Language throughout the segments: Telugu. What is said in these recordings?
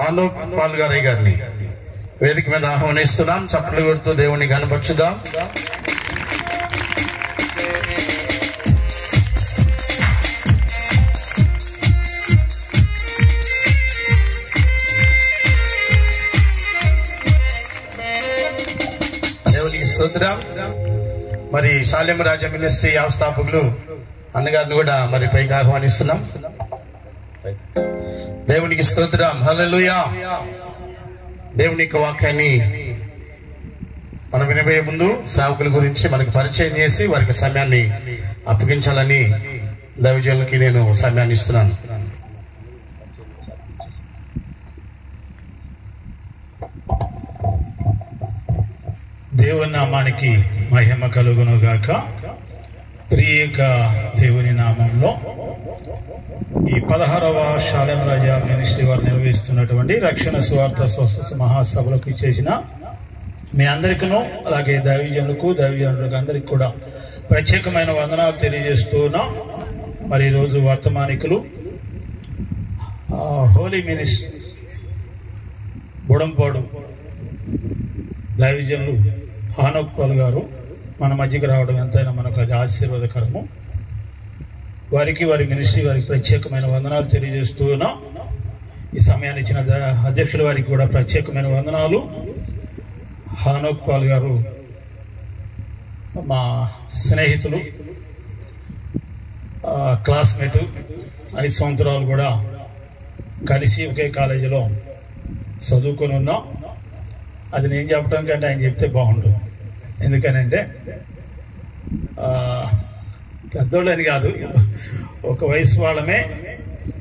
అనూప్ పాల్గారయ్య గారిని వేదిక మీద ఆహ్వానిస్తున్నాం. చప్పట్లు కొడుతూ దేవుని కనపరచుదాం. దేవునికి స్తోత్రం. మరి శాలెం రాజా మినిస్ట్రీ వ్యవస్థాపకులు అన్నగారిని కూడా మరి పైకి ఆహ్వానిస్తున్నాం. దేవునికి స్తోత్రం. హల్లెలూయా. దేవుని యొక్క వాక్యాన్ని మనం వినబోయే ముందు సేవకుల గురించి మనకు పరిచయం చేసి వారికి సమయాన్ని అప్పగించాలని దైవజనులకి నేను సమయాన్ని ఇస్తున్నాను. దేవుని నామానికి మహిమ కలుగును గాక. త్రియేక దేవుని నామంలో ఈ 16వ శాలెం రాజా మినిస్ట్రీ వారు నిర్వహిస్తున్నటువంటి రక్షణ సువార్త స్వస్థ మహాసభలకు చేసిన మీ అందరికీ, అలాగే దైవజనులకు అందరికి కూడా ప్రత్యేకమైన వందనాలు తెలియజేస్తున్నాం. మరి ఈరోజు వర్తమానికులు హోలీ మినిస్ట్రీ బుడంపాడు దైవజనులు అనూప్ పాల్ గారు మన మధ్యకి రావడం ఎంతైనా మనకు అది ఆశీర్వాదకరము. వారికి, వారి మినిస్ట్రీ వారికి ప్రత్యేకమైన వందనాలు తెలియజేస్తూ ఉన్నాం. ఈ సమయాన్ని ఇచ్చిన అధ్యక్షుల వారికి కూడా ప్రత్యేకమైన వందనాలు. అనూప్ పాల్ గారు మా స్నేహితులు, క్లాస్మేటు, 5 సంవత్సరాలు కూడా కలిసి ఒకే కాలేజీలో చదువుకొని ఉన్నాం. అది నేను చెప్పడం కంటే ఆయన చెప్తే బాగుంటుంది. ఎందుకనంటే పెద్దోళ్ళని కాదు, ఒక వయసు వాళ్ళమే.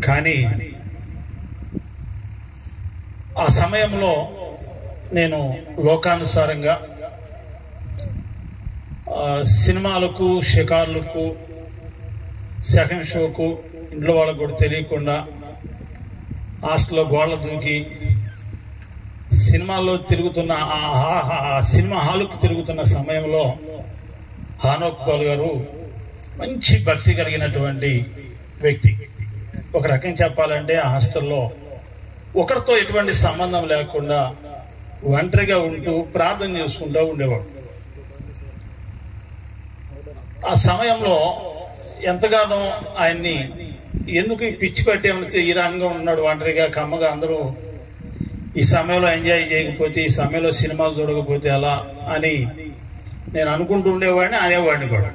కానీ ఆ సమయంలో నేను లోకానుసారంగా సినిమాలకు, షికార్లకు, సెకండ్ షోకు ఇంట్లో వాళ్ళకు కూడా తెలియకుండా హాస్టల్లో గోళ్ళ దూకి సినిమాల్లో తిరుగుతున్న సినిమా హాలుకు తిరుగుతున్న సమయంలో అనూప్ పాల్ గారు మంచి భక్తి కలిగినటువంటి వ్యక్తి. ఒక రకం చెప్పాలంటే ఆ హాస్టల్లో ఒకరితో ఎటువంటి సంబంధం లేకుండా ఒంటరిగా ఉంటూ ప్రార్థన చేసుకుంటూ ఉండేవాడు. ఆ సమయంలో ఎంతగానో ఆయన్ని ఎందుకు పిచ్చి పట్టి ఈ రంగంగా ఉన్నాడు, ఒంటరిగా కమ్మగా, అందరూ ఈ సమయంలో ఎంజాయ్ చేయకపోతే, ఈ సమయంలో సినిమాలు చూడకపోతే అలా అని నేను అనుకుంటూ ఉండేవాడిని, అనేవాడిని కూడా.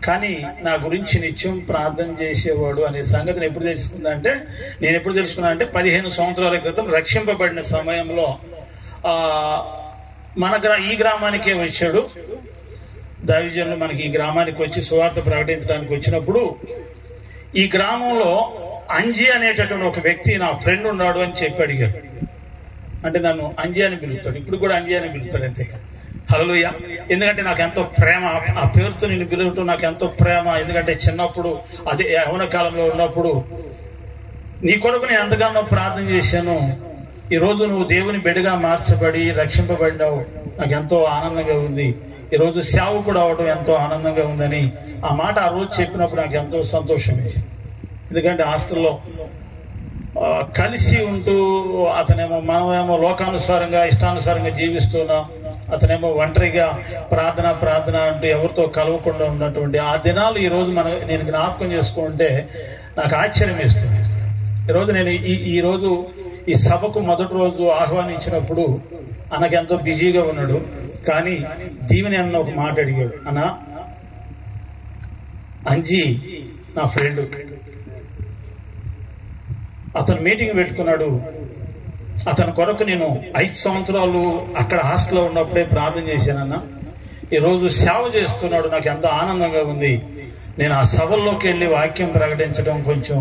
కానీ నా గురించి నిత్యం ప్రార్థన చేసేవాడు అనే సంగతిని ఎప్పుడు తెలుసుకుందంటే, నేను ఎప్పుడు తెలుసుకున్నానంటే 15 సంవత్సరాల క్రితం రక్షింపబడిన సమయంలో ఈ గ్రామానికే వచ్చాడు. దైవజనులు మనకి ఈ గ్రామానికి వచ్చి సువార్త ప్రకటించడానికి వచ్చినప్పుడు ఈ గ్రామంలో అంజీ అనేటటువంటి ఒక వ్యక్తి నా ఫ్రెండ్ ఉన్నాడు అని చెప్పి అడిగారు. అంటే నన్ను అంజీ అని పిలుస్తాడు, ఇప్పుడు కూడా అంజీ అని పిలుస్తాడు అంతే. హల్లెలూయా. ఎందుకంటే నాకు ఎంతో ప్రేమ, ఆ పేరుతో నేను పిలవటం నాకు ఎంతో ప్రేమ. ఎందుకంటే చిన్నప్పుడు, అదే యవ్వన కాలంలో ఉన్నప్పుడు నీ కొరకు నేను ఎంతగానో ప్రార్థన చేశాను. ఈరోజు నువ్వు దేవుని బిడ్డగా మార్చబడి రక్షింపబడినావు, నాకు ఎంతో ఆనందంగా ఉంది. ఈరోజు సేవకుడు అవడం ఎంతో ఆనందంగా ఉందని ఆ మాట ఆ రోజు చెప్పినప్పుడు నాకు ఎంతో సంతోషం వేసింది. ఎందుకంటే హాస్టల్లో కలిసి ఉంటూ అతనేమో, మనమేమో లోకానుసారంగా ఇష్టానుసారంగా జీవిస్తున్నాం. అతనేమో ఒంటరిగా ప్రార్థన అంటూ ఎవరితో కలవకుండా ఉన్నటువంటి ఆ దినాలు ఈరోజు నేను జ్ఞాపకం చేసుకుంటే నాకు ఆశ్చర్యం వేస్తుంది. ఈరోజు నేను ఈరోజు ఈ సభకు మొదటి రోజు ఆహ్వానించినప్పుడు ఆయనకెంతో బిజీగా ఉన్నాడు. కానీ దీవెని అన్న ఒక మాట అడిగాడు, అన్న అంజీ నా ఫ్రెండ్, అతను మీటింగ్ పెట్టుకున్నాడు, అతని కొరకు నేను 5 సంవత్సరాలు అక్కడ హాస్టల్లో ఉన్నప్పుడే ప్రార్థన చేశానన్నా, ఈరోజు సేవ చేస్తున్నాడు, నాకు ఎంతో ఆనందంగా ఉంది. నేను ఆ సభల్లోకి వెళ్ళి వాక్యం ప్రకటించడం కొంచెం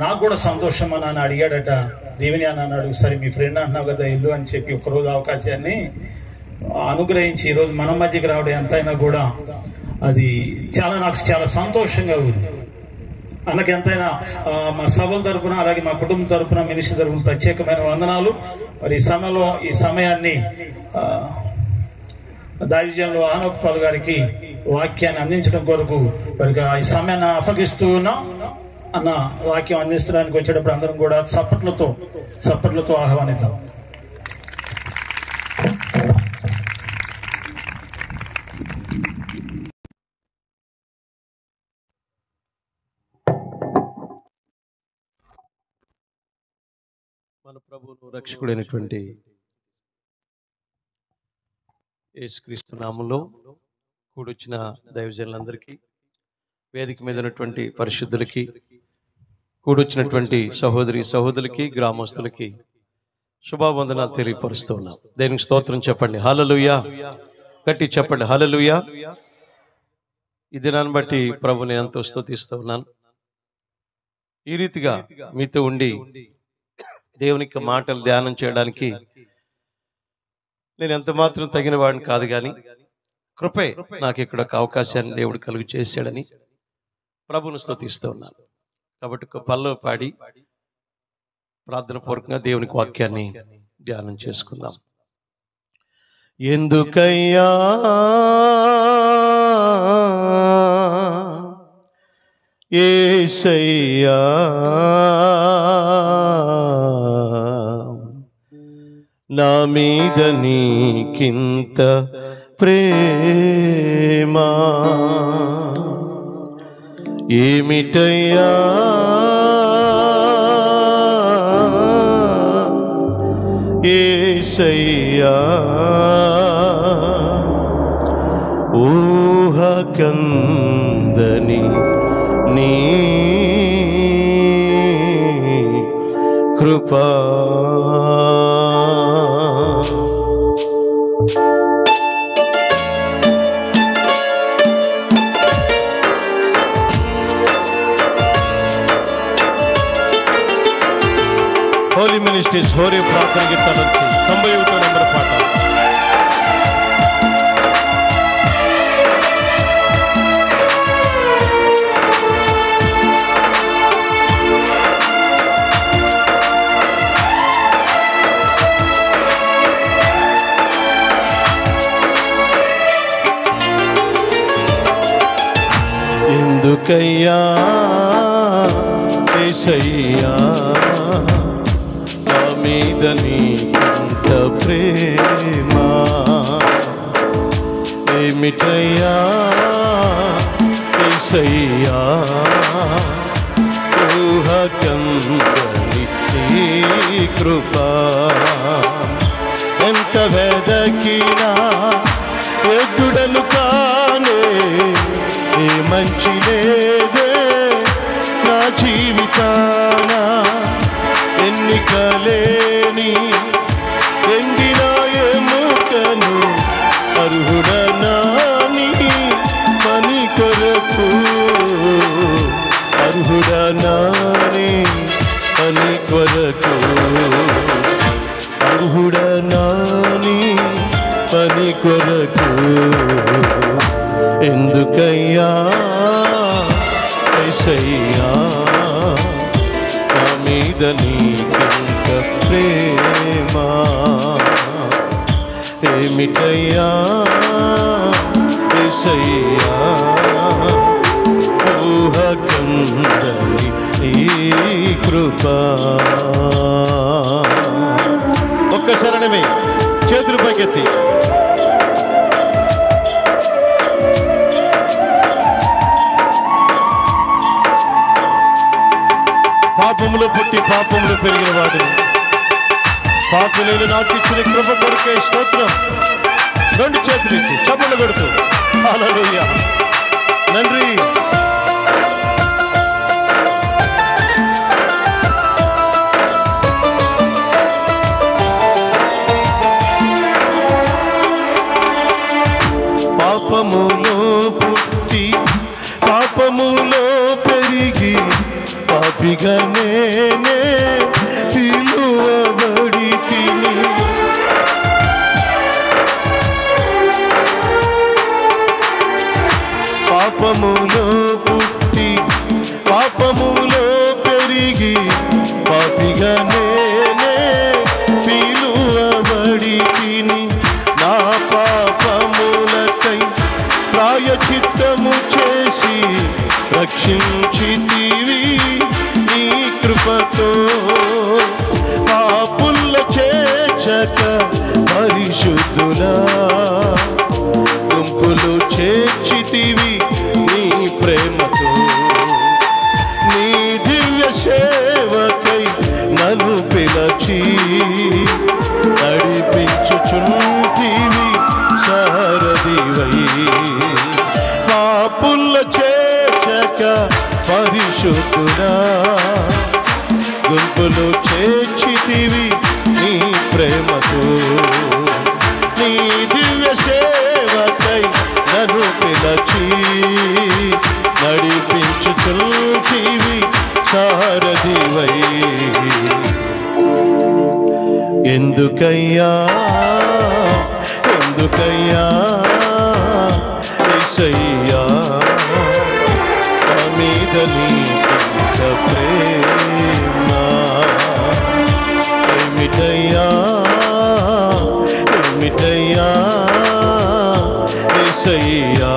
నాకు కూడా సంతోషం అని అడిగాడట. దీవెని అని అన్నాడు. సరే మీ ఫ్రెండ్ అంటున్నావు కదా ఇల్లు అని చెప్పి ఒకరోజు అవకాశాన్ని అనుగ్రహించి ఈరోజు మన మధ్యకి రావడం ఎంతైనా కూడా అది నాకు చాలా సంతోషంగా ఉంది. అన్నకి ఎంతైనా మా సభల తరపున, అలాగే మా కుటుంబం తరపున, మినిస్ట్రీ తరపున ప్రత్యేకమైన వందనాలు. మరి ఈ సమయాన్ని దైవజనులు అనూప్ పాల్ గారికి వాక్యాన్ని అందించడం కొరకు మరి ఈ సమయాన్ని అప్పగిస్తూ ఉన్నాం. అన్న వాక్యం అందించడానికి వచ్చేటప్పుడు అందరం కూడా చప్పట్లతో ఆహ్వానిద్దాం. మన ప్రభువును రక్షకుడైనటువంటి యేసుక్రీస్తు నామములో కూడొచ్చిన దైవజనులందరికీ, వేదిక మీద ఉన్నటువంటి పరిశుద్ధులకి, కూడొచ్చినటువంటి సహోదరులకి, గ్రామస్తులకి శుభావందనాలు తెలియపరుస్తూ ఉన్నాం. దేవునికి స్తోత్రం చెప్పండి. హల్లెలూయా. గట్టి చెప్పండి. హల్లెలూయా. ఈ దినాన్ని బట్టి ప్రభుని ఎంతో స్తుతిస్తూ ఉన్నాను. ఈ రీతిగా మీతో ఉండి దేవునికి మాటలు ధ్యానం చేయడానికి నేను ఎంత మాత్రం తగిన వాడిని కాదు, కానీ కృపే నాకు ఇక్కడ ఒక అవకాశాన్ని దేవుడు కలుగు చేశాడని ప్రభును స్తుతిస్తూ ఉన్నాను. కాబట్టి ఒక పల్లవి పాడి ప్రార్థన పూర్వకంగా దేవునికి వాక్యాన్ని ధ్యానం చేసుకుందాం. ఎందుకయ్యా యేసయ్యా నా మీద నీకింత ప్రేమ, ఏమిటయ్యా యేసయ్యా ఊహకందని నీ కృపా హోలీ మినిస్ట్రీస్ హోరీ ప్రార్థన కీర్తన 91వ నెంబర్ పాట. ఎందుకయ్యా యేసయ్యా నా మీద నీకింత ప్రేమ, ఏమిటయ్యా యేసయ్యా ఊహకందని నీ కృపా, ఎంత వెదకినా ఎదుడను కానే ఏ మంచి లేదే నా జీవితాన, ఎన్నికలేని ఎండిన ఎముకను అర్హుడనాని పని కొరకు, అర్హుడనాని పని కొరకు, అర్హుడనాని పని కొరకు. ఎందుకయ్యా యేసయ్యా నా మీద నీకింత ప్రేమ, ఏమిటయ్యా యేసయ్యా ఊహకందని నీ కృపా. ఒక్కసారి చేతులు పైకెత్తి పాపములు పుట్టి పాపములు పెరిగిన వాడు, పాపులను నాకు ఇచ్చిన కృప కొరకే స్తోత్రం. రెండు చేతులు ఇచ్చి చప్పట్లు కొడుతూ హల్లెలూయా. నండి పాపములో పుట్టి పాపములో పెరిగి పాపిగా నేనే పిలువబడి తిని, పాపములో పుట్టి పాపములో పెరిగి పాపిగా నేనే పిలువబడి తిని, నా పాపములకై ప్రాయచిత్తము చేసి రక్షించితివి పరిశుద్ధుడా గుంపులో చేర్చితివి నీ ప్రేమతో నీ దివ్య సేవకై నన్ను పిలచి నడిపించుచుంటివి సారథివై ఎందుకయ్యా ఎందుకయ్యా యేసయ్యా నా మీద నీకంత ప్రేమ ఏమిటయ్యా ఏమిటయ్యా యేసయ్యా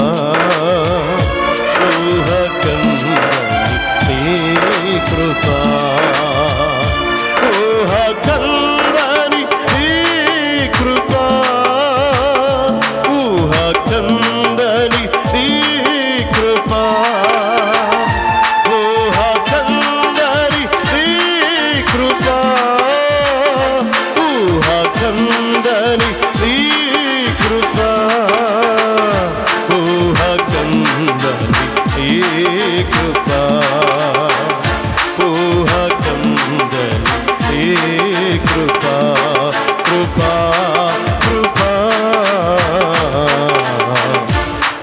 ఊహకందని నీ కృపా ఊహకందని నీ కృపా ఊహకందని నీ కృపా ఊహకందని నీ కృపా ఊహకందని నీ కృపా ఊహకందని నీ కృపా ఊహకందని నీ కృపా కృపా కృపా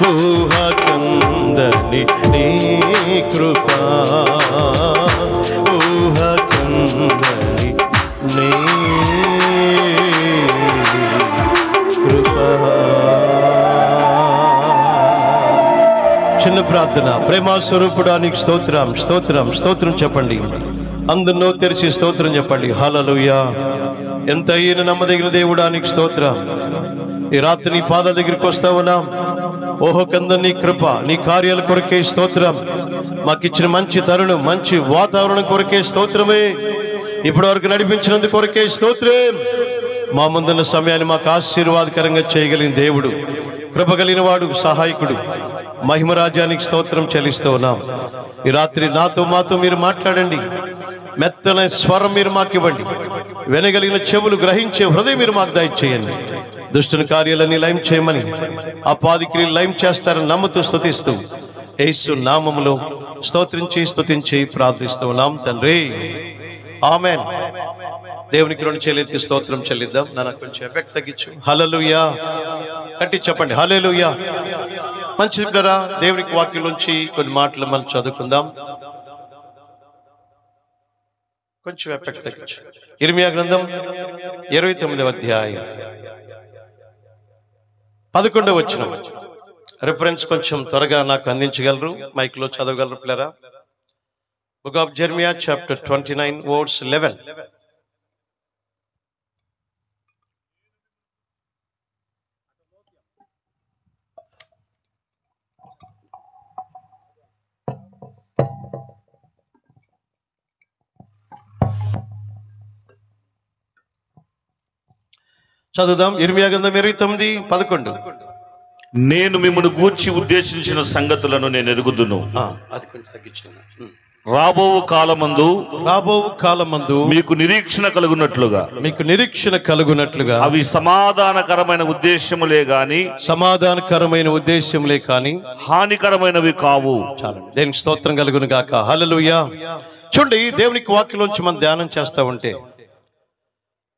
ఊహకందని నీ కృపా ఊహకందని నీ కృపా. చిన్న ప్రార్థన. ప్రేమ స్వరూపుడా నీకు స్తోత్రం స్తోత్రం స్తోత్రం చెప్పండి. అందరినో తెరిచి స్తోత్రం చెప్పండి. హల్లెలూయా. ఎంత అయిన నమ్మదగిన దేవుడా నీకు స్తోత్రం. ఈ రాత్రి నీ పాదాల దగ్గరికి వస్తావునా? ఓహో కంద నీ కృప నీ కార్యాల కొరకే స్తోత్రం. మాకిచ్చిన మంచి తరుణం మంచి వాతావరణం కొరకే స్తోత్రమే. ఇప్పటి వరకు నడిపించినందుకు కొరకే స్తోత్రం. మా ముందున్న సమయాన్ని మాకు ఆశీర్వాదకరంగా చేయగలిగిన దేవుడు, కృప కలిగిన వాడు, సహాయకుడు, మహిమరాజ్యానికి స్తోత్రం చెల్లిస్తూ ఉన్నాం. ఈ రాత్రి నాతో మాతో మీరు మాట్లాడండి. మెత్తన స్వరం మీరు మాకు ఇవ్వండి. వినగలిగిన చెవులు గ్రహించే హృదయం మీరు మాకు దయచేయండి. దుష్టుని కార్యాలన్నీ లయం చేయమని, అపాదిక్రియలు లయం చేస్తారని నమ్ముతూ స్తుతిస్తూ యేసు నామములో స్తుతించి ప్రార్థిస్తూ ఉన్నాం తండ్రి. ఆమేన్. దేవునికి రెండు చేతులెత్తి స్తోత్రం చెల్లిద్దాం. నాకు కొంచెం ఎఫెక్ట్ తగ్గించు. హల్లెలూయా కట్టి చెప్పండి. హల్లెలూయా. మంచిది బిడ్డలారా, దేవునికి వాక్యం నుంచి కొన్ని మాటలు మనం చదువుకుందాం. కొంచెం ఎఫెక్ట్ తగ్గించు. ఇర్మియా గ్రంథం 29వ అధ్యాయం 11వ వచనం. రిఫరెన్స్ కొంచెం త్వరగా నాకు అందించగలరు? మైక్ లో చదవగలరు పిల్లరా? Book of Jeremiah chapter 29 verse 11. చదువుదాం. ఇర్మియా గ్రంథం 29:11. నేను మిమ్మల్ని గూర్చి ఉద్దేశించిన సంగతులను నేను ఎరుగుదును. అది కొంచెం తగ్గించాను. రాబో కాలమందు మీకు నిరీక్షణ కలుగునట్లుగా అవి సమాధానకరమైన ఉద్దేశములే గాని హానికరమైనవి కావు. చాలండి. దేనికి స్తోత్రం కలుగును గాక. హల్లెలూయా. చూడండి, దేవునికి వాక్యంలోంచి మనం ధ్యానం చేస్తా ఉంటే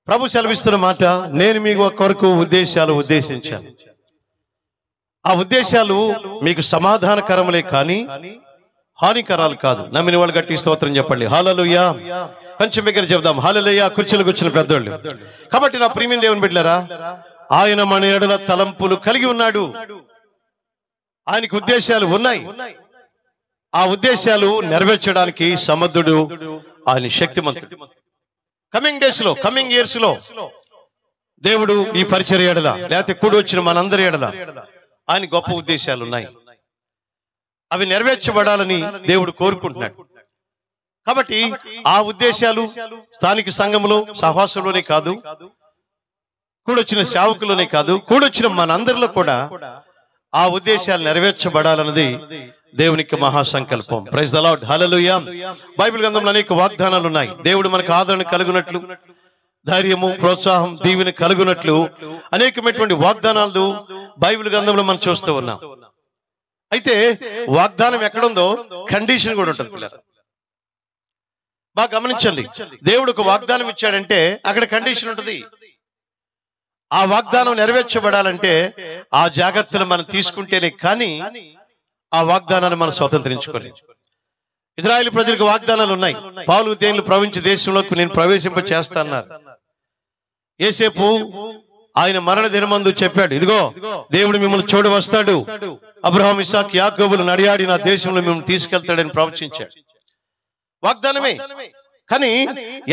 ప్రభు సెలవిస్తున్న మాట, నేను మీకు కొరకు ఉద్దేశాలు ఉద్దేశించాను. ఆ ఉద్దేశాలు మీకు సమాధానకరములే కానీ హానికరాలు కాదు. నమ్మిన వాళ్ళు గట్టి స్తోత్రం చెప్పండి. హల్లెలూయా. కొంచెం దగ్గర చెప్దాం. హల్లెలూయా. కుర్చీలు కూర్చున్న పెద్దోళ్ళు. కాబట్టి నా ప్రియమైన దేవుని బిడ్డలారా, ఆయన మన ఎడల తలంపులు కలిగి ఉన్నాడు. ఆయనకు ఉద్దేశాలు ఉన్నాయి. ఆ ఉద్దేశాలు నెరవేర్చడానికి సమర్థుడు, ఆయన శక్తిమంతుడు. కమింగ్ డేస్ లో, కమింగ్ ఇయర్స్ లో దేవుడు ఈ పరిచర్య ఎడల, లేకపోతే కూడి వచ్చిన మనందరి ఎడల ఆయన గొప్ప ఉద్దేశాలు ఉన్నాయి. అవి నెరవేర్చబడాలని దేవుడు కోరుకుంటున్నాడు. కాబట్టి ఆ ఉద్దేశాలు స్థానిక సంఘంలో సహవాసంలోనే కాదు, కూడొచ్చిన సేవకులోనే కాదు, కూడొచ్చిన మనందరిలో కూడా ఆ ఉద్దేశాలు నెరవేర్చబడాలన్నది దేవునికి మహాసంకల్పం. Praise the lord. Hallelujah. Bible గ్రంథంలో అనేక వాగ్దానాలు ఉన్నాయి. దేవుడు మనకు ఆదరణ కలుగునట్లు, ధైర్యము, ప్రోత్సాహం, దీవెన కలుగునట్లు అనేకమైనటువంటి వాగ్దానాలు బైబిల్ గ్రంథంలో మనం చూస్తూ ఉన్నాం. అయితే వాగ్దానం ఎక్కడుందో కండిషన్ కూడా ఉంటుంది పిల్లలు. బాగా గమనించండి, దేవుడు ఒక వాగ్దానం ఇచ్చాడంటే అక్కడ కండిషన్ ఉంటుంది. ఆ వాగ్దానం నెరవేర్చబడాలంటే ఆ జాగ్రత్తలు మనం తీసుకుంటేనే కానీ ఆ వాగ్దానాన్ని మనం స్వతంత్రించుకోలేదు. ఇజ్రాయేలు ప్రజలకు వాగ్దానాలు ఉన్నాయి. పాలు తేనెలు ప్రవహించే దేశంలోకి నేను ప్రవేశింప చేస్తాన్నారు. యేసేపు ఆయన మరణ దినమందు చెప్పాడు, ఇదిగో దేవుడు మిమ్మల్ని చూడ వస్తాడు, అబ్రహాం ఇస్సాకు యాకోబులు నడియాడి నా దేశంలో మిమ్మల్ని తీసుకెళ్తాడని ప్రవచించాడు. వాగ్దానమే. కానీ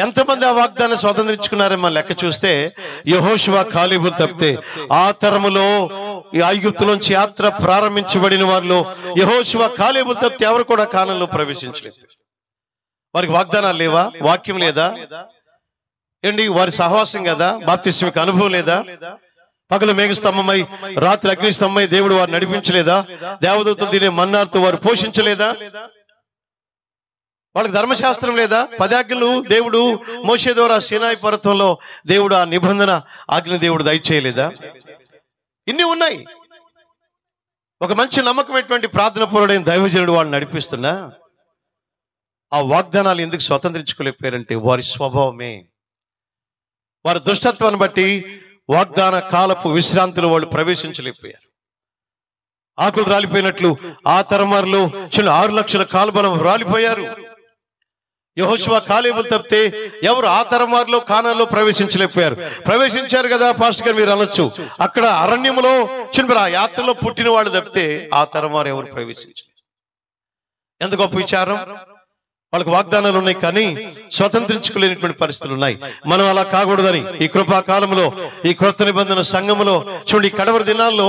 ఎంతమంది ఆ వాగ్దానం స్వతంత్రించుకున్నారని మనం లెక్క చూస్తే యెహోషువ కాలేబులు తప్పితే ఆ తరములో ఈ ఐగుప్తులోంచి యాత్ర ప్రారంభించబడిన వారిలో యెహోషువ కాలేబులు తప్పితే ఎవరు కూడా కానంలో ప్రవేశించలేదు. వారికి వాగ్దానాలు లేవా? వాక్యం లేదా? ఏంటి వారి సహవాసం కదా? బాప్తిస్మిక అనుభవం లేదా? పగలు మేఘస్తంభమై రాత్రి అగ్నిస్తంభమై దేవుడు వారు నడిపించలేదా? దేవదూతలు తినే మన్నార్తో వారు పోషించలేదా? వాళ్ళకి ధర్మశాస్త్రం లేదా? 10 ఆజ్ఞలు దేవుడు మోషే ద్వారా సీనాయి పర్వతంలో దేవుడు ఆ నిబంధన ఆజ్ఞ దేవుడు దయచేయలేదా? ఇన్ని ఉన్నాయి. ఒక మంచి నమ్మకమైనటువంటి ప్రార్థన పరుడైన దైవజనుడు వాళ్ళు నడిపిస్తున్నా ఆ వాగ్దానాలు ఎందుకు స్వతంత్రించుకోలేకపోయారంటే వారి స్వభావమే. వారి దుష్టత్వాన్ని బట్టి వాగ్దాన కాలపు విశ్రాంతిలో వాళ్ళు ప్రవేశించలేకపోయారు. ఆకులు రాలిపోయినట్లు ఆ తరమారులో 6 లక్షల కాల్బలం రాలిపోయారు. యెహోషువ కాలేబులు తప్పితే ఎవరు ఆ తరమారులో కానాల్లో ప్రవేశించలేకపోయారు. ప్రవేశించారు కదా పాస్టర్ గారు మీరు అనొచ్చు, అక్కడ అరణ్యములో ఆ యాత్రలో పుట్టిన వాళ్ళు తప్పితే ఆ తరమారు ఎవరు ప్రవేశించలేదు. ఎంత గొప్ప విచారం! వాళ్ళకి వాగ్దానాలు ఉన్నాయి కానీ స్వతంత్రించుకోలేనటువంటి పరిస్థితులు ఉన్నాయి. మనం అలా కాకూడదని ఈ కృపాకాలంలో ఈ క్రొత్త నిబంధన సంఘములో చూడండి, కడవరి దినాల్లో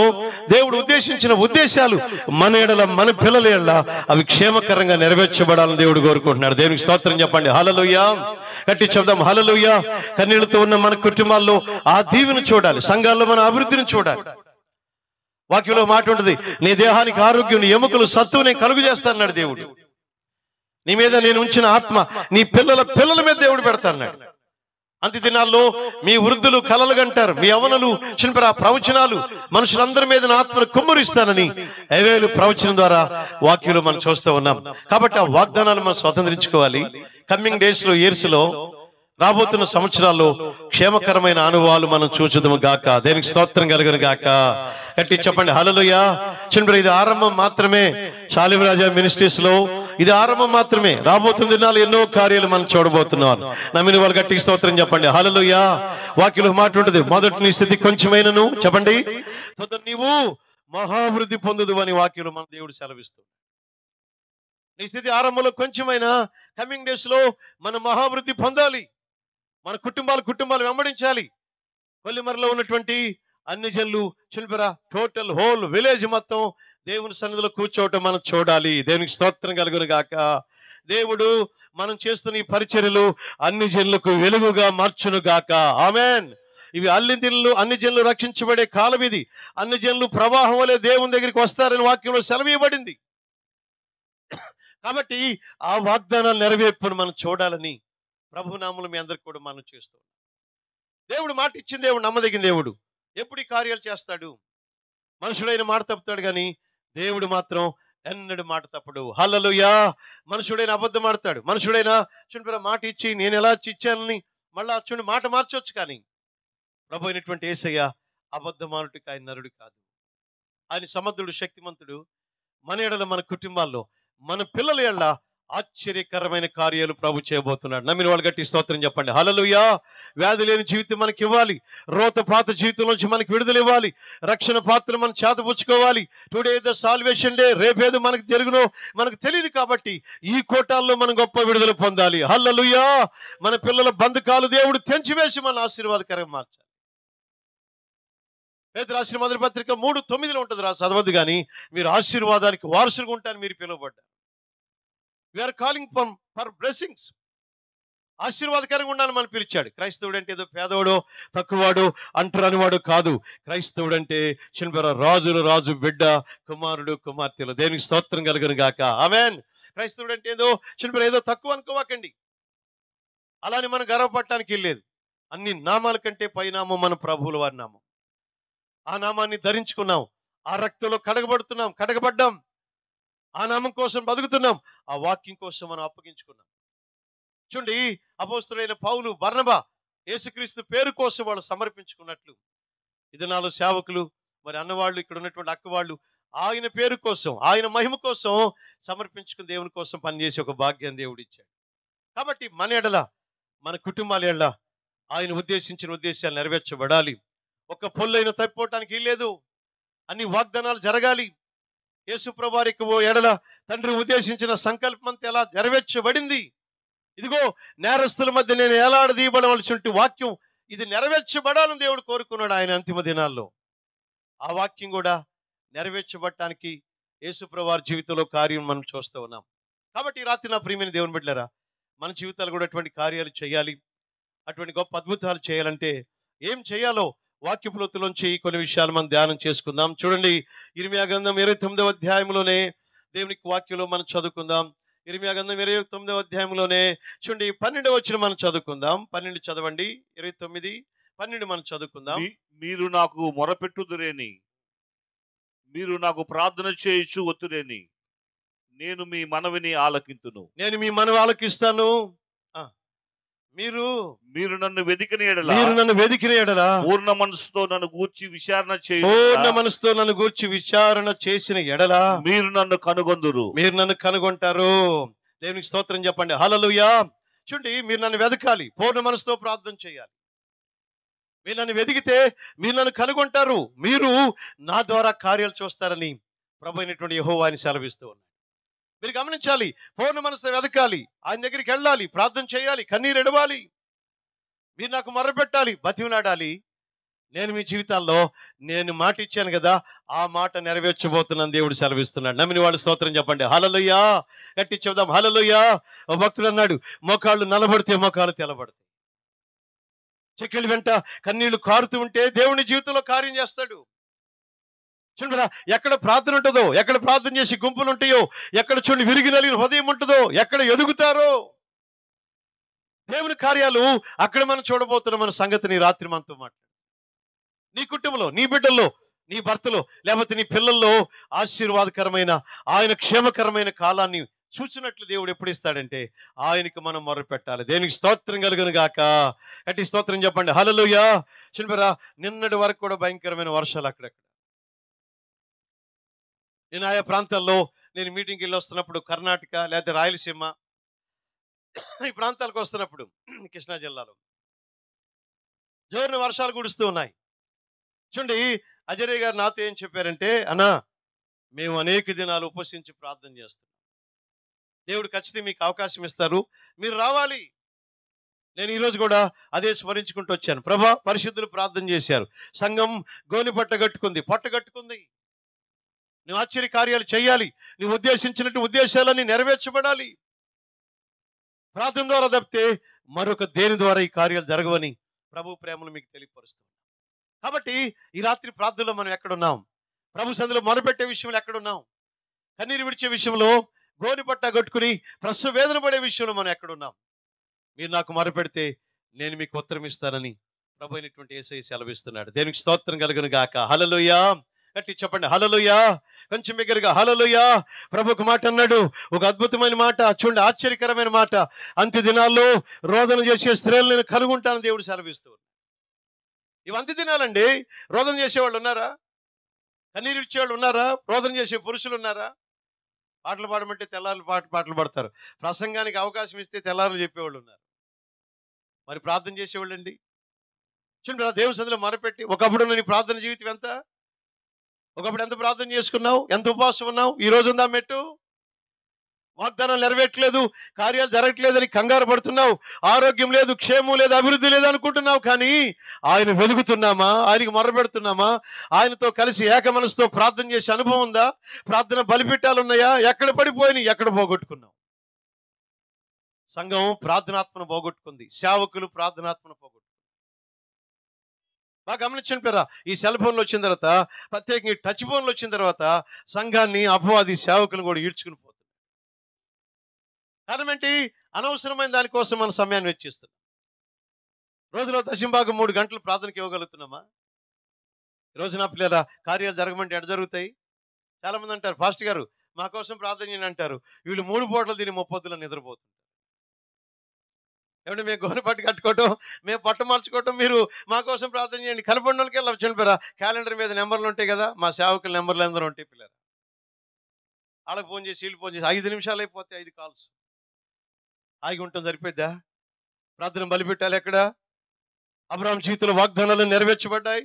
దేవుడు ఉద్దేశించిన ఉద్దేశాలు మన ఎడల మన పిల్లల ఎడల అవి క్షేమకరంగా నెరవేర్చబడాలని దేవుడు కోరుకుంటున్నాడు. దేవునికి స్తోత్రం చెప్పండి. హల్లెలూయా. గట్టి చెప్దాం హల్లెలూయా. కన్నీళ్లతో ఉన్న మన కుటుంబాల్లో ఆ దీవెను చూడాలి, సంఘాల్లో మన అభివృద్ధిని చూడాలి. వాక్యంలో మాట ఉంటుంది, నీ దేహానికి ఆరోగ్యం, నీ ఎముకలు సత్తువు నేను కలుగు చేస్తానన్నాడు దేవుడు. నీ మీద నేను ఉంచిన ఆత్మ నీ పిల్లల మీద దేవుడు పెడతాన్నాడు. అంత్య దినాల్లో మీ వృద్ధులు కలలు గంటారు, మీ యవ్వనులు ప్రవచనాలు మనుషులందరి మీద నా ఆత్మను కుమ్మరిస్తానని ఏవేలు ప్రవచనం ద్వారా వాక్యంలో మనం చూస్తూ ఉన్నాం. కాబట్టి ఆ వాగ్దానాలు మనం స్వతంత్రించుకోవాలి. కమింగ్ డేస్ లో, ఇయర్స్ లో, రాబోతున్న సంవత్సరాల్లో క్షేమకరమైన అనుభవాలు మనం చూచుదాము గాక. దేనికి స్తోత్రం కలుగును గాక. గట్టి చెప్పండి హల్లెలూయా. చూడండి, ఇది ఆరంభం మాత్రమే. షాలిం రాజా మినిస్ట్రీస్ లో ఇది ఆరంభం మాత్రమే. రాబోతున్న దినాలు ఎన్నో కార్యాలు మనం చూడబోతున్నాం. నమ్మిన వాళ్ళు గట్టికి స్తోత్రం చెప్పండి హల్లెలూయా. వాక్యంలో మాట ఉంటుంది, మొదటి నీ స్థితి కొంచెమైనను చెప్పండి నీవు మహాభివృద్ధి పొందుదు అని వాక్యంలో మన దేవుడు సెలవిస్తుంది. నీ స్థితి ఆరంభంలో కొంచెమైనా కమింగ్ డేస్ లో మనం మహాభివృద్ధి పొందాలి. మన కుటుంబాలు వెంబడించాలి. కొల్లిమరలో ఉన్నటువంటి అన్ని జనులు టోటల్ హోల్ విలేజ్ మొత్తం దేవుని సన్నిధిలో కూర్చోవటం మనం చూడాలి. దేవునికి స్తోత్రం కలుగును గాక. దేవుడు మనం చేస్తున్న ఈ పరిచర్యలు అన్ని జనులకు వెలుగుగా మార్చును గాక. ఆమేన్. ఇవి అన్ని జనులు రక్షించబడే కాలం ఇది. అన్ని జనులు ప్రవాహం వలె దేవుని దగ్గరికి వస్తారని వాక్యంలో సెలవు ఇవ్వబడింది. కాబట్టి ఆ వాగ్దానాలు నెరవేర్పును మనం చూడాలని ప్రభునామములో మీ అందరికి కూడా మనం చేస్తాం. దేవుడు మాట ఇచ్చిన దేవుడు నమ్మదగిన దేవుడు. ఎప్పుడు ఈ కార్యాలు చేస్తాడు? మనుషుడైన మాట తప్పుతాడు కానీ దేవుడు మాత్రం ఎన్నడూ మాట తప్పడు. హల్లెలూయా. మనుషుడైన అబద్ధం ఆడతాడు. మనుషుడైన మాట ఇచ్చి నేను ఎలా ఇచ్చానని మళ్ళా మాట మార్చవచ్చు. కానీ ప్రభు అయినటువంటి యేసయ్య అబద్ధమానుడికి ఆయన నరుడు కాదు. ఆయన సమర్థుడు, శక్తిమంతుడు. మన ఎడల, మన కుటుంబాల్లో, మన పిల్లల ఎడల ఆశ్చర్యకరమైన కార్యాలు ప్రభు చేయబోతున్నాడు. నమ్మిన వాళ్ళు గట్టి స్తోత్రం చెప్పండి హల్లెలూయా. వ్యాధి లేని జీవితం మనకి ఇవ్వాలి. రోతపాత జీవితం నుంచి మనకి విడుదల ఇవ్వాలి. రక్షణ పాత్ర మనం చేతపుచ్చుకోవాలి. Today the salvation day. రేపేదో మనకు జరుగునో మనకు తెలియదు. కాబట్టి ఈ కోటాల్లో మనం గొప్ప విడుదల పొందాలి. హల్లెలూయా. మన పిల్లల బంధకాలు దేవుడు తెంచివేసి మన ఆశీర్వాదకరంగా మార్చాలి. పేతురు రాసిన మొదటి పత్రిక 3:9 ఉంటుంది. చదవద్దు కానీ మీరు ఆశీర్వాదానికి వారసులుగా ఉంటారని మీరు పిలువబడ్డారు. We're calling for blessings. ఆశీర్వాదకరంగా ఉండాలని మనం పిలిచాడు. క్రైస్తవుడు అంటే ఏదో పేదవాడు, తక్కువవాడు, అంటరానివాడు కాదు. క్రైస్తవుడు అంటే రాజులు రాజు బిడ్డ, కుమారుడు కుమార్తెలు. దేనికి స్తోత్రం కలుగును గాక. ఆమేన్. క్రైస్తవుడు అంటే ఏదో తక్కువ అనుకోవాకండి. అలానే మనం గర్వపడటానికి వెళ్ళలేదు. అన్ని నామాల కంటే పైనామం మన ప్రభువుల వారి నామం. ఆ నామాన్ని ధరించుకున్నాం. ఆ రక్తంలో కడగబడ్డాం. ఆ నామం కోసం బతుకుతున్నాం. ఆ వాక్యం కోసం మనం అప్పగించుకున్నాం. చూడండి, అపోస్తలుడైన పౌలు, బర్నబా యేసుక్రీస్తు పేరు కోసం వాళ్ళు సమర్పించుకున్నట్లు ఇది నాలో సేవకులు, మరి అన్నవాళ్ళు, ఇక్కడ ఉన్నటువంటి అక్క వాళ్ళు ఆయన పేరు కోసం, ఆయన మహిమ కోసం సమర్పించుకుని దేవుని కోసం పనిచేసి ఒక భాగ్యం దేవుడు ఇచ్చాడు. కాబట్టి మన ఎడల, మన కుటుంబాల ఎడల ఆయన ఉద్దేశించిన ఉద్దేశాలు నెరవేర్చబడాలి. ఒక పొల్లైన తప్పిపోవటానికి లేదు. అన్ని వాగ్దానాలు జరగాలి. యేసుప్రభు వారికి ఎడల తండ్రి ఉద్దేశించిన సంకల్పం అంతా ఎలా నెరవేర్చబడింది. ఇదిగో నేరస్తుల మధ్య నేను ఏలాడదీయబడవలసిన వాక్యం ఇది నెరవేర్చబడాలని దేవుడు కోరుకున్నాడు ఆయన అంతిమ దినాల్లో. ఆ వాక్యం కూడా నెరవేర్చబడటానికి యేసుప్రభు వారి జీవితంలో కార్యం మనం చూస్తూ ఉన్నాం. కాబట్టి ఈ రాత్రి నా ప్రియమైన దేవుని బిడ్డలారా, మన జీవితాలు కూడా అటువంటి కార్యాలు చేయాలి. అటువంటి గొప్ప అద్భుతాలు చేయాలంటే ఏం చేయాలో వాక్యపు లోతులోంచి కొన్ని విషయాలు మనం ధ్యానం చేసుకుందాం. చూడండి, ఇర్మియా గ్రంథం 29వ అధ్యాయంలోనే దేవునికి వాక్యంలో మనం చదువుకుందాం. ఇర్మియా గ్రంథం 29వ అధ్యాయంలోనే చూడండి 12వ వచనం మనం చదువుకుందాం. 12 చదవండి. 29, 12 మనం చదువుకుందాం. మీరు నాకు మొరపెట్టుదురేని, మీరు నాకు ప్రార్థన చేయుచు ఒత్తురేని, నేను మీ మనవిని ఆలకింతును. నేను మీ మనవి ఆలకిస్తాను. మీరు నన్ను వెదికిన ఎడల పూర్ణ మనసుతో నన్ను గూర్చి విచారణ చేసిన ఎడల మీరు నన్ను కనుగొందురు. మీరు నన్ను కనుగొంటారు. దేవునికి స్తోత్రం చెప్పండి. హల్లెలూయా. చూడండి, మీరు నన్ను వెదకాలి, పూర్ణ మనసుతో ప్రార్థన చేయాలి. మీరు నన్ను వెదికితే మీరు నన్ను కనుగొంటారు. మీరు నా ద్వారా కార్యాలు చూస్తారని ప్రభు అయినటువంటి యెహోవా అని సెలవిస్తూ ఉన్నాడు. మీరు గమనించాలి, పూర్ణ మనసుతో వెదకాలి, ఆయన దగ్గరికి వెళ్ళాలి, ప్రార్థన చేయాలి, కన్నీరు ఎడవాలి. మీరు నాకు మొర్రపెట్టాలి, బతిమలాడాలి. నేను మీ జీవితాల్లో నేను మాట ఇచ్చాను కదా, ఆ మాట నెరవేర్చబోతున్నాను దేవుడు సెలవిస్తున్నాడు. నమ్మిన వాళ్ళు స్తోత్రం చెప్పండి. హల్లెలూయా. గట్టి చెబుదాం హల్లెలూయా. ఓ భక్తుడు అన్నాడు, మోకాళ్ళు నలబడితే మోకాళ్ళు తెలబడతాయి. చెక్కిళ్ళ వెంట కన్నీళ్లు కారుతూ ఉంటే దేవుని జీవితంలో కార్యం చేస్తాడు. చూడరా, ఎక్కడ ప్రార్థన ఉంటుందో, ఎక్కడ ప్రార్థన చేసి గుంపులు ఉంటాయో, ఎక్కడ చూడండి విరిగి నలిగిన హృదయం ఉంటుందో, ఎక్కడ ఎదుగుతారో దేవుని కార్యాలు అక్కడ మనం చూడబోతున్నాం. మన సంగతిని రాత్రి మనతో మాట్లాడు. నీ కుటుంబంలో, నీ బిడ్డల్లో, నీ భర్తలో, లేకపోతే నీ పిల్లల్లో ఆశీర్వాదకరమైన, ఆయన క్షేమకరమైన కాలాన్ని చూచినట్లు దేవుడు ఎప్పుడు ఇస్తాడంటే ఆయనకి మనం మొరపెట్టాలి. దేనికి స్తోత్రం కలుగును గాక. అట్టి స్తోత్రం చెప్పండి. హల్లెలూయా. చూడరా, నిన్నటి వరకు కూడా భయంకరమైన వర్షాలు అక్కడక్కడ. నేను ఆయా ప్రాంతాల్లో నేను మీటింగ్కి వెళ్ళి వస్తున్నప్పుడు, కర్ణాటక లేకపోతే రాయలసీమ ఈ ప్రాంతాలకు వస్తున్నప్పుడు, కృష్ణా జిల్లాలో జోరున వర్షాలు కురుస్తూ ఉన్నాయి. చూడండి, అజయ్ గారు నాతో ఏం చెప్పారంటే, అన్నా మేము అనేక దినాలు ఉపవసించి ప్రార్థన చేస్తున్నాం, దేవుడు ఖచ్చితంగా మీకు అవకాశం ఇస్తారు, మీరు రావాలి. నేను ఈరోజు కూడా అదే స్మరించుకుంటూ వచ్చాను. ప్రభా, పరిశుద్ధులు ప్రార్థన చేశారు, సంఘం గోని పట్టగట్టుకుంది. నువ్వు ఆశ్చర్య కార్యాలు చేయాలి, నువ్వు ఉద్దేశించినట్టు ఉద్దేశాలన్నీ నెరవేర్చబడాలి. ప్రార్థన ద్వారా తప్పితే మరొక దేని ద్వారా ఈ కార్యాలు జరగవని ప్రభు ప్రేమను మీకు తెలియపరుస్తున్నాం. కాబట్టి ఈ రాత్రి ప్రార్థనలో మనం ఎక్కడున్నాం? ప్రభు సన్నిధిలో మొరపెట్టే విషయంలో ఎక్కడున్నాం? కన్నీరు విడిచే విషయంలో, గోని పట్ట కట్టుకుని ప్రసవ వేదన పడే విషయంలో మనం ఎక్కడున్నాం? మీరు నాకు మొరపెడితే నేను మీకు ఉత్తరం ఇస్తానని ప్రభు అయినటువంటి యేసయ్య సెలవిస్తున్నాడు. దేనికి స్తోత్రం కలుగును గాక. హల్లెలూయా. గట్టి చెప్పండి హల్లెలూయా. కొంచెం బిగ్గరగా హల్లెలూయా. ప్రభు ఒక మాట అన్నాడు, ఒక అద్భుతమైన మాట. చూడండి, ఆశ్చర్యకరమైన మాట. అంత్య దినాల్లో రోదన చేసే స్త్రీలను నేను కనుగొంటానని దేవుడు సెలవిస్తూ ఉన్నాడు. ఇవి అంత్య దినాలండి. రోదన చేసేవాళ్ళు ఉన్నారా? కన్నీరు ఇచ్చేవాళ్ళు ఉన్నారా? రోదన చేసే పురుషులు ఉన్నారా? పాటలు పాడమంటే తెల్లారులు పాటలు పాడతారు. ప్రసంగానికి అవకాశం ఇస్తే తెల్లారులు చెప్పేవాళ్ళు ఉన్నారు. మరి ప్రార్థన చేసేవాళ్ళండి. చూడండి, దేవుని సన్నిధిలో మొరపెట్టి, ఒకప్పుడు నీ ప్రార్థన జీవితం ఎంత? ఒకప్పుడు ఎంత ప్రార్థన చేసుకున్నావు? ఎంత ఉపవాసం ఉన్నావు? ఈ రోజు ఉందా మెట్టు? వాగ్దానం నెరవేర్చలేదు, కార్యాలు జరగట్లేదని కంగారు పడుతున్నావు. ఆరోగ్యం లేదు, క్షేమం లేదు, అభివృద్ధి లేదు అనుకుంటున్నావు. కానీ ఆయన వెలుగుతున్నామా? ఆయనకి మొర్రపెడుతున్నామా? ఆయనతో కలిసి ఏక మనసుతో ప్రార్థన చేసే అనుభవం ఉందా? ప్రార్థన బలిపీఠాలు ఉన్నాయా? ఎక్కడ పడిపోయినాయి? ఎక్కడ పోగొట్టుకున్నావు? సంఘం ప్రార్థనాత్మను పోగొట్టుకుంది, సేవకులు ప్రార్థనాత్మను పోగొట్టుకుంది. బాగా గమనించండి పేరా, ఈ సెల్ ఫోన్లు వచ్చిన తర్వాత, ప్రత్యేకంగా టచ్ ఫోన్లు వచ్చిన తర్వాత సంఘాన్ని అపవాది సేవకులు కూడా ఈడ్చుకుని పోతుంది. కారణం ఏంటి? అనవసరమైన దానికోసం మన సమయాన్ని వెచ్చిస్తున్నాం. రోజులో దశంభాగం 3 గంటలు ప్రార్థనకి ఇవ్వగలుగుతున్నామా? ఈరోజు నా పిల్లల కార్యాలు జరగమంటే ఎడ జరుగుతాయి? చాలా మంది అంటారు, ఫాస్ట్ గారు మా కోసం ప్రార్థన చేయని అంటారు. వీళ్ళు 3 పూటలు దీని 30 నిద్రపోతుంటారు. ఏమంటే మేము గోనె పట్టు కట్టుకోవటం, మేము పట్టు మార్చుకోవటం, మీరు మా కోసం ప్రార్థన చేయండి. కనపడిన వాళ్ళకి వెళ్ళి చనిపోయారా, క్యాలెండర్ మీద నెంబర్లు ఉంటాయి కదా, మా సేవకుల నెంబర్లు అందరూ ఉంటాయి పిల్లలు. వాళ్ళకి ఫోన్ చేసి వీళ్ళు ఫోన్ చేసి 5 నిమిషాలు అయిపోతే 5 కాల్స్. హాయిగా ఉంటాం సరిపోద్దా? ప్రార్థన బలిపెట్టాలి ఎక్కడ? అబ్రహాం జీవితంలో వాగ్దానాలు నెరవేర్చబడ్డాయి.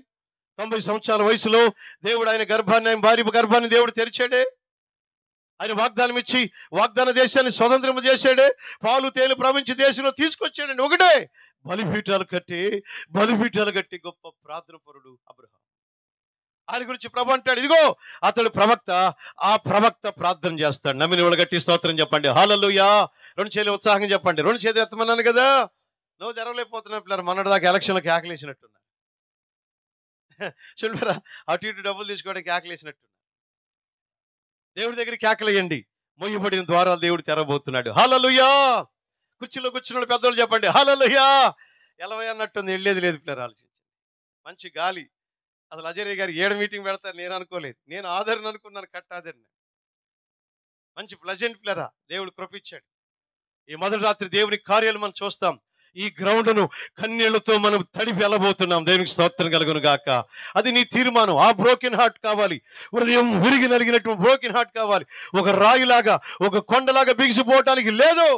90 సంవత్సరాల వయసులో దేవుడు ఆయన గర్భాన్ని, ఆయన భార్య గర్భాన్ని దేవుడు తెరిచాడే. ఆయన వాగ్దానం ఇచ్చి వాగ్దాన దేశాన్ని స్వతంత్రం చేశాడే. పాలు తేలు ప్రపంచ దేశంలో తీసుకొచ్చాడండి. ఒకటే బలిపీఠాలు కట్టి గొప్ప ప్రార్థన పరుడు అబ్రహాం. ఆయన గురించి ప్రభు అంటాడు, ఇదిగో అతడు ప్రవక్త, ఆ ప్రవక్త ప్రార్థన చేస్తాడు. నమ్మిన వాళ్ళు గట్టి స్తోత్రం చెప్పండి. హల్లెలూయా. 2 చేతులు ఉత్సాహం చెప్పండి. 2 చేతులు ఎత్తమన్నాను కదా. నువ్వు తెరవలేకపోతున్నా పిల్లలు. మొన్నటిదాకా ఎలక్షన్లకు ఆకలేసినట్టున్నారు. చూడరా, అటు ఇటు డబ్బులు తీసుకోవడానికి ఆకలేసినట్టున్నారు. దేవుడి దగ్గర కేకలేయండి. మొయ్యబడిన ద్వారాలు దేవుడు తెరవబోతున్నాడు. హల్లెలూయా. కుర్చీలో కూర్చున్న పెద్దోళ్ళు చెప్పండి హల్లెలూయా. ఎలవై అన్నట్టుంది, వెళ్ళేది లేదు పిల్లలు. ఆలోచించండి. మంచి గాలి. అసలు అజయ్ గారు 7 మీటింగ్ పెడతారు నేను అనుకోలేదు. నేను ఆదరణ అనుకున్నాను, కట్టాదరణ. మంచి ప్లజెంట్ పిల్లరా, దేవుడు కృపించాడు. ఈ మొదటి రాత్రి దేవుని కార్యాలు మనం చూస్తాం. ఈ గ్రౌండ్ను కన్నీళ్లతో మనం తడిపి వెళ్ళబోతున్నాం. దేవునికి స్తోత్రం కలుగును గాక. అది నీ తీర్మానం. ఆ బ్రోకెన్ హార్ట్ కావాలి, హృదయం విరిగి నలిగినట్టు బ్రోకెన్ హార్ట్ కావాలి. ఒక రాయిలాగా, ఒక కొండలాగా బిగిసిపోవటానికి లేదు.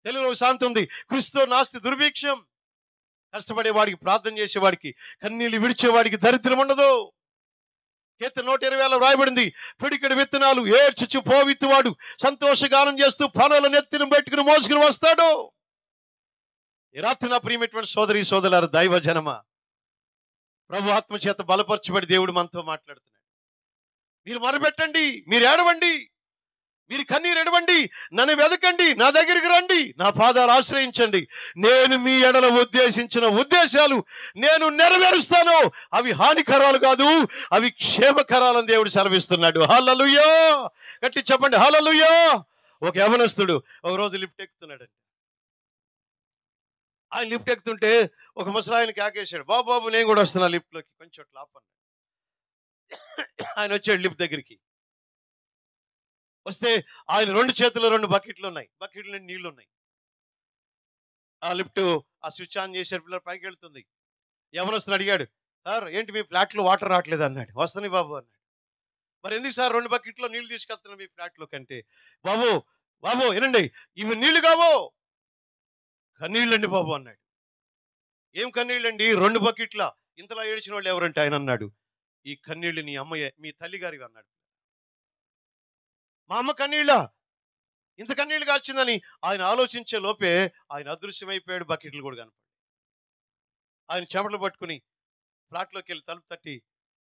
తెలుగులో శాంతి ఉంది, క్రీస్తుతో నాస్తి దుర్భిక్షం. కష్టపడేవాడికి, ప్రార్థన చేసేవాడికి, కన్నీళ్ళు విడిచేవాడికి దరిద్రం ఉండదు. కీర్తన 120లో రాయబడింది, పిడికెడు విత్తనాలు ఏడ్చుచు పోవిత్తువాడు సంతోషగానం చేస్తూ పనుల నెత్తిని పెట్టుకుని మోసుకుని వస్తాడు. ఈ రాత్రి నా ప్రియమైనటువంటి సోదరి సోదరులారా, దైవ జనమ, ప్రభు ఆత్మ చేత బలపరచబడి దేవుడు మనతో మాట్లాడుతున్నాడు. మీరు మొరపెట్టండి, మీరు ఏడవండి, మీరు కన్నీరు ఎడవండి, నన్ను వెదకండి, నా దగ్గరికి రండి, నా పాదాలు ఆశ్రయించండి. నేను మీ ఎడల ఉద్దేశించిన ఉద్దేశాలు నేను నెరవేరుస్తాను. అవి హానికరాలు కాదు, అవి క్షేమకరాలని దేవుడు సెలవిస్తున్నాడు. హల్లెలూయా. గట్టి చెప్పండి హల్లెలూయా. ఒక యవనస్తుడు ఒక రోజు లిఫ్ట్ ఎక్కుతున్నాడండి. ఆయన లిఫ్ట్ ఎక్కుతుంటే ఒక ముసలాయన కేకేశాడు, బాబు బాబు నేను కూడా వస్తున్నా లిఫ్ట్లోకి, కొంచెం లాపన్నాడు. ఆయన వచ్చాడు లిఫ్ట్ దగ్గరికి. వస్తే ఆయన 2 చేతుల్లో 2 బకెట్లు ఉన్నాయి, బకెట్లు నీళ్లు ఉన్నాయి. ఆ లిఫ్ట్ ఆ స్విచ్ ఆన్ చేశారు, పిల్లలు పైకి వెళ్తుంది. యవనస్తుని అడిగాడు, సార్ ఏంటి మీ ఫ్లాట్లో వాటర్ రావట్లేదు అన్నాడు. వస్తున్నాయి బాబు అన్నాడు. మరి ఎందుకు సార్ 2 బకెట్లో నీళ్లు తీసుకెళ్తున్నాం మీ ఫ్లాట్లో కంటే? బాబు బాబు వినండి, ఇవి నీళ్లు కావు, కన్నీళ్ళండి బాబు అన్నాడు. ఏం కన్నీళ్ళండి? 2 బకెట్ల. ఇంతలా ఏడ్చిన వాళ్ళు ఎవరంటే ఆయన అన్నాడు, ఈ కన్నీళ్ళు నీ అమ్మయ్య, మీ తల్లిగారివి అన్నాడు. మా అమ్మ కన్నీళ్ళ, ఇంత కన్నీళ్ళు కాల్చిందని ఆయన ఆలోచించే లోపే ఆయన అదృశ్యమైపోయాడు. బకెట్లు కూడా కనపడి ఆయన చెమటలు పట్టుకుని ఫ్లాట్లోకి వెళ్ళి తలుపు తట్టి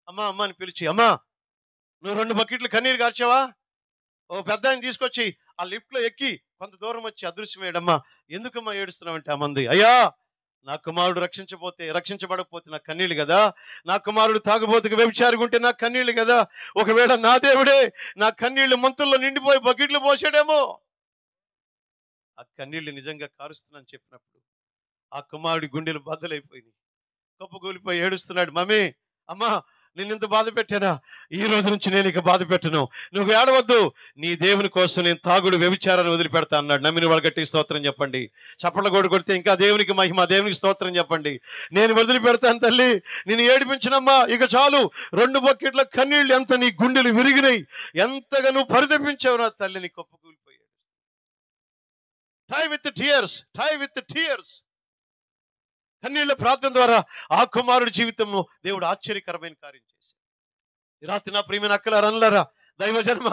అమ్మా అమ్మ అని పిలిచి, అమ్మా నువ్వు 2 బకెట్లు కన్నీరు కాల్చావా? ఓ పెద్ద ఆయన తీసుకొచ్చి ఆ లిఫ్ట్లో ఎక్కి కొంత దూరం వచ్చి అదృశ్యమయ్యాడమ్మా. ఎందుకమ్మా ఏడుస్తున్నావంటే అమ్మంది, అయ్యా నా కుమారుడు రక్షించబడకపోతే నాకు కన్నీళ్ళు కదా, నా కుమారుడు తాగుబోతుకు వ్యభిచారిగుంటే నాకు కన్నీళ్ళు కదా, ఒకవేళ నా దేవుడే నా కన్నీళ్లు మంతుల్లో నిండిపోయి బకెట్లు పోసాడేమో. ఆ కన్నీళ్లు నిజంగా కారుస్తున్నాను చెప్పినప్పుడు ఆ కుమారుడి గుండెలు బద్దలైపోయినాయి. కప్పుకూలిపోయి ఏడుస్తున్నాడు, మమ్మీ అమ్మా నేను ఇంత బాధ పెట్టానా? ఈ రోజు నుంచి నేను ఇక బాధ పెట్టను, నువ్వు ఏడవద్దు, నీ దేవుని కోసం నేను తాగుడు వ్యభిచారాన్ని వదిలిపెడతా అన్నాడు. నమ్మిన వాళ్ళు గట్టి స్తోత్రం చెప్పండి. చప్పట్ల గోడు కొడితే ఇంకా దేవునికి మహిమ, దేవునికి స్తోత్రం చెప్పండి. నేను వదిలిపెడతాను తల్లి, నేను ఏడిపించినమ్మా, ఇక చాలు. 2 బకెట్ల కన్నీళ్ళు ఎంత నీ గుండెలు విరిగినాయి, ఎంతగా నువ్వు పరితపించావు నా తల్లి, నీ కప్పుకూలిపోయాడు. టై విత్ టీయర్స్. కన్నీళ్ల ప్రార్థన ద్వారా ఆ కుమారుడి జీవితంలో దేవుడు ఆశ్చర్యకరమైన కార్యం చేశాడు. ఈ రాత్రి నా ప్రియమైన అక్కలారా, అన్నలారా, దైవ జన్మ,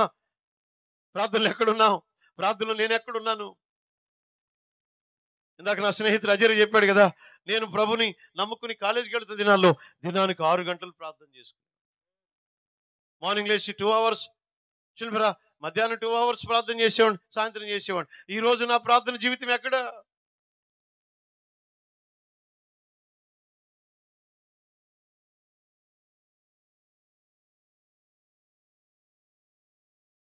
ప్రార్థనలు ఎక్కడున్నావు? ప్రార్థనలో నేను ఎక్కడున్నాను? ఇందాక నా స్నేహితుడు అజయ్ చెప్పాడు కదా, నేను ప్రభుని నమ్ముకుని కాలేజీకి వెళ్తున్న దినాల్లో దినానికి 6 గంటలు ప్రార్థన చేసుకున్నాను. మార్నింగ్ లేచి 2 అవర్స్, మధ్యాహ్నం 2 అవర్స్ ప్రార్థన చేసేవాడిని, సాయంత్రం చేసేవాడిని. ఈ రోజు నా ప్రార్థన జీవితం ఎక్కడ?